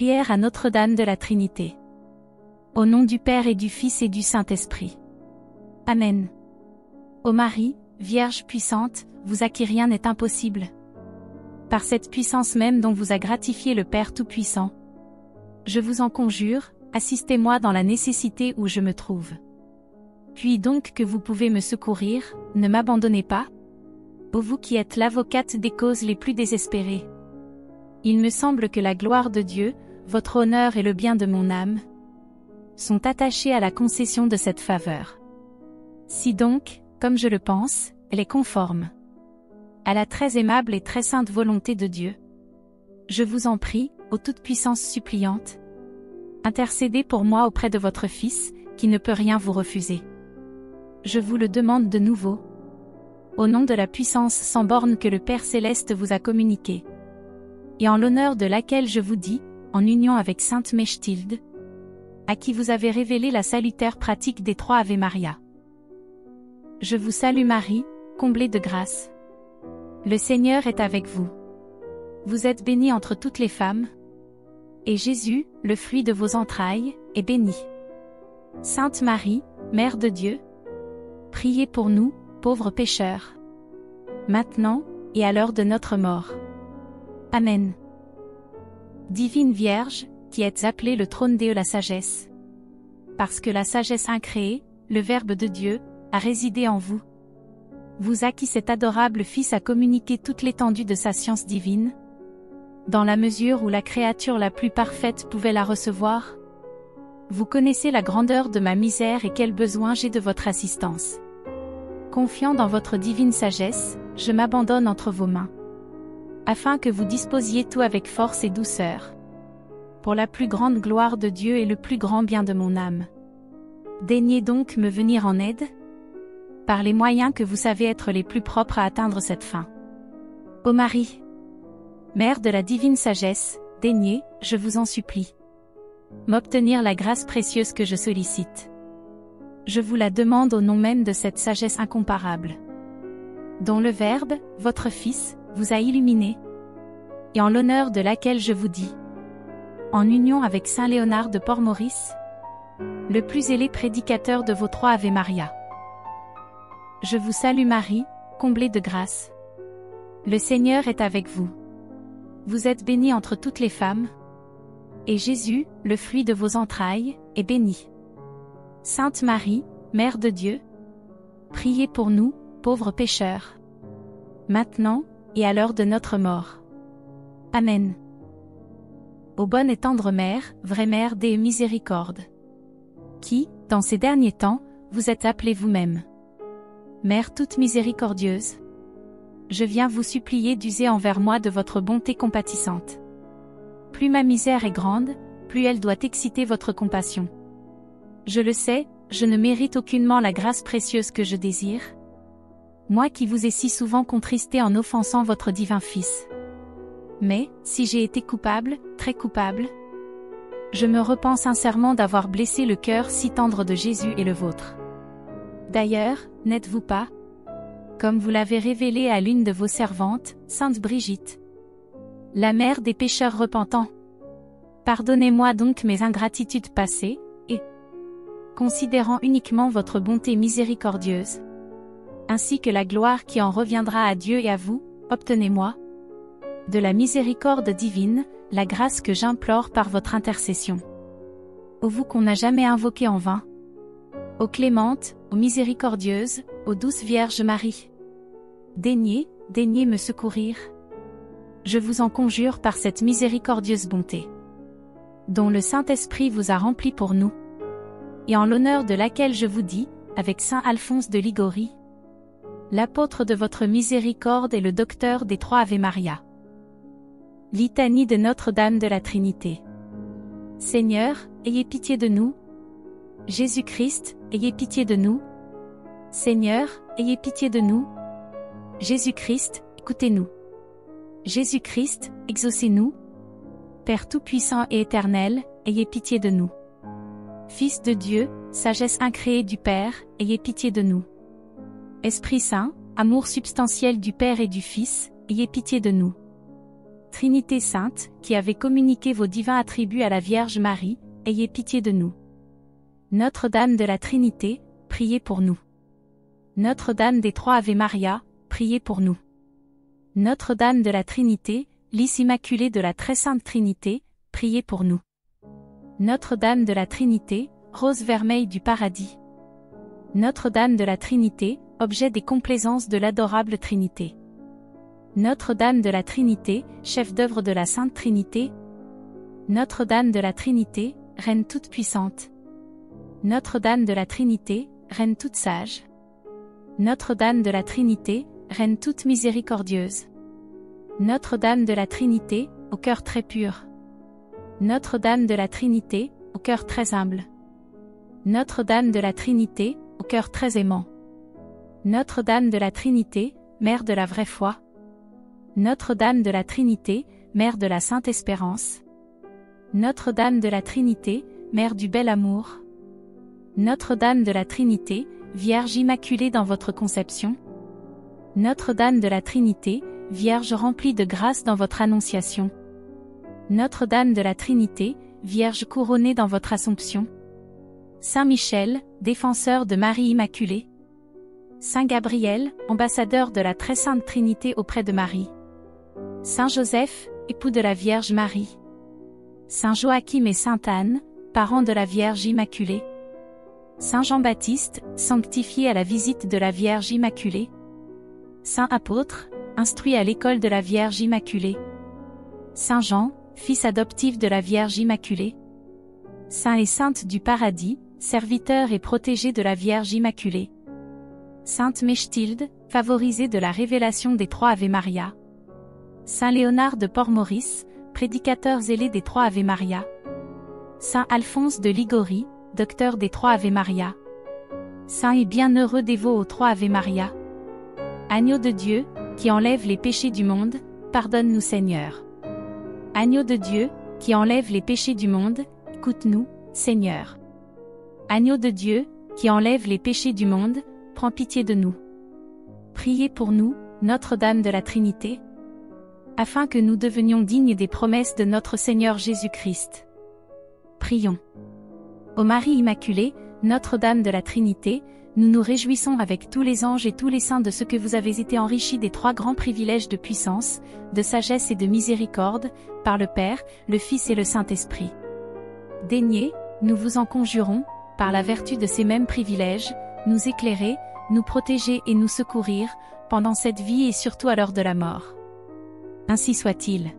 Prière à Notre-Dame de la Trinité. Au nom du Père et du Fils et du Saint-Esprit. Amen. Ô Marie, Vierge puissante, vous à qui rien n'est impossible. Par cette puissance même dont vous a gratifié le Père Tout-Puissant, je vous en conjure, assistez-moi dans la nécessité où je me trouve. Puis donc que vous pouvez me secourir, ne m'abandonnez pas. Ô vous qui êtes l'avocate des causes les plus désespérées. Il me semble que la gloire de Dieu, votre honneur et le bien de mon âme, sont attachés à la concession de cette faveur. Si donc, comme je le pense, elle est conforme à la très aimable et très sainte volonté de Dieu, je vous en prie, ô toute-puissance suppliante, intercédez pour moi auprès de votre Fils, qui ne peut rien vous refuser. Je vous le demande de nouveau, au nom de la puissance sans borne que le Père Céleste vous a communiquée, et en l'honneur de laquelle je vous dis, en union avec sainte Mechtilde, à qui vous avez révélé la salutaire pratique des 3 Ave Maria. Je vous salue Marie, comblée de grâce. Le Seigneur est avec vous. Vous êtes bénie entre toutes les femmes, et Jésus, le fruit de vos entrailles, est béni. Sainte Marie, Mère de Dieu, priez pour nous, pauvres pécheurs, maintenant, et à l'heure de notre mort. Amen. Divine Vierge, qui êtes appelée le trône de la sagesse. Parce que la sagesse incréée, le Verbe de Dieu, a résidé en vous. Vous à qui cet adorable Fils a communiqué toute l'étendue de sa science divine, dans la mesure où la créature la plus parfaite pouvait la recevoir. Vous connaissez la grandeur de ma misère et quel besoin j'ai de votre assistance. Confiant dans votre divine sagesse, je m'abandonne entre vos mains, afin que vous disposiez tout avec force et douceur, pour la plus grande gloire de Dieu et le plus grand bien de mon âme. Daignez donc me venir en aide, par les moyens que vous savez être les plus propres à atteindre cette fin. Ô Marie, Mère de la divine sagesse, daignez, je vous en supplie, m'obtenir la grâce précieuse que je sollicite. Je vous la demande au nom même de cette sagesse incomparable, dont le Verbe, votre Fils, vous a illuminé, et en l'honneur de laquelle je vous dis, en union avec saint Léonard de Port-Maurice, le plus zélé prédicateur de vos 3 Ave Maria. Je vous salue Marie, comblée de grâce. Le Seigneur est avec vous. Vous êtes bénie entre toutes les femmes, et Jésus, le fruit de vos entrailles, est béni. Sainte Marie, Mère de Dieu, priez pour nous, pauvres pécheurs, maintenant, et à l'heure de notre mort. Amen. Ô bonne et tendre Mère, vraie Mère des miséricordes, qui, dans ces derniers temps, vous êtes appelée vous-même Mère toute miséricordieuse, je viens vous supplier d'user envers moi de votre bonté compatissante. Plus ma misère est grande, plus elle doit exciter votre compassion. Je le sais, je ne mérite aucunement la grâce précieuse que je désire, moi qui vous ai si souvent contristé en offensant votre divin Fils. Mais, si j'ai été coupable, très coupable, je me repens sincèrement d'avoir blessé le cœur si tendre de Jésus et le vôtre. D'ailleurs, n'êtes-vous pas, comme vous l'avez révélé à l'une de vos servantes, sainte Brigitte, la mère des pécheurs repentants? Pardonnez-moi donc mes ingratitudes passées, et, considérant uniquement votre bonté miséricordieuse, ainsi que la gloire qui en reviendra à Dieu et à vous, obtenez-moi, de la miséricorde divine, la grâce que j'implore par votre intercession. Ô vous qu'on n'a jamais invoqué en vain, ô clémente, ô miséricordieuse, ô douce Vierge Marie, daignez me secourir. Je vous en conjure par cette miséricordieuse bonté, dont le Saint-Esprit vous a rempli pour nous, et en l'honneur de laquelle je vous dis, avec saint Alphonse de Ligorie, l'apôtre de votre miséricorde et le docteur des 3 Ave Maria. Litanie de Notre-Dame de la Trinité. Seigneur, ayez pitié de nous. Jésus-Christ, ayez pitié de nous. Seigneur, ayez pitié de nous. Jésus-Christ, écoutez-nous. Jésus-Christ, exaucez-nous. Père Tout-Puissant et Éternel, ayez pitié de nous. Fils de Dieu, sagesse incréée du Père, ayez pitié de nous. Esprit Saint, amour substantiel du Père et du Fils, ayez pitié de nous. Trinité sainte, qui avez communiqué vos divins attributs à la Vierge Marie, ayez pitié de nous. Notre-Dame de la Trinité, priez pour nous. Notre-Dame des Trois Ave Maria, priez pour nous. Notre-Dame de la Trinité, lys immaculée de la Très Sainte Trinité, priez pour nous. Notre-Dame de la Trinité, rose vermeille du paradis. Notre-Dame de la Trinité, objet des complaisances de l'adorable Trinité. Notre-Dame de la Trinité, chef d'œuvre de la Sainte Trinité. Notre-Dame de la Trinité, Reine toute puissante. Notre-Dame de la Trinité, Reine toute sage. Notre-Dame de la Trinité, Reine toute miséricordieuse. Notre-Dame de la Trinité, au cœur très pur. Notre-Dame de la Trinité, au cœur très humble. Notre-Dame de la Trinité, au cœur très aimant. Notre-Dame de la Trinité, Mère de la vraie foi. Notre-Dame de la Trinité, Mère de la Sainte Espérance. Notre-Dame de la Trinité, Mère du bel amour. Notre-Dame de la Trinité, Vierge immaculée dans votre conception. Notre-Dame de la Trinité, Vierge remplie de grâce dans votre annonciation. Notre-Dame de la Trinité, Vierge couronnée dans votre Assomption. Saint Michel, défenseur de Marie Immaculée. Saint Gabriel, ambassadeur de la Très Sainte Trinité auprès de Marie. Saint Joseph, époux de la Vierge Marie. Saint Joachim et Sainte Anne, parents de la Vierge Immaculée. Saint Jean-Baptiste, sanctifié à la visite de la Vierge Immaculée. Saint apôtre, instruit à l'école de la Vierge Immaculée. Saint Jean, fils adoptif de la Vierge Immaculée. Saint et sainte du paradis, serviteur et protégé de la Vierge Immaculée. Sainte Mechtilde, favorisée de la révélation des Trois Ave Maria. Saint Léonard de Port-Maurice, prédicateur zélé des Trois Ave Maria. Saint Alphonse de Ligorie, docteur des Trois Ave Maria. Saint et bienheureux dévot aux Trois Ave Maria. Agneau de Dieu, qui enlève les péchés du monde, pardonne-nous Seigneur. Agneau de Dieu, qui enlève les péchés du monde, écoute-nous, Seigneur. Agneau de Dieu, qui enlève les péchés du monde, prends pitié de nous. Priez pour nous, Notre-Dame de la Trinité, afin que nous devenions dignes des promesses de notre Seigneur Jésus-Christ. Prions. Ô Marie Immaculée, Notre-Dame de la Trinité, nous nous réjouissons avec tous les anges et tous les saints de ce que vous avez été enrichis des trois grands privilèges de puissance, de sagesse et de miséricorde, par le Père, le Fils et le Saint-Esprit. Daignez, nous vous en conjurons, par la vertu de ces mêmes privilèges, nous éclairer, nous protéger et nous secourir, pendant cette vie et surtout à l'heure de la mort. Ainsi soit-il.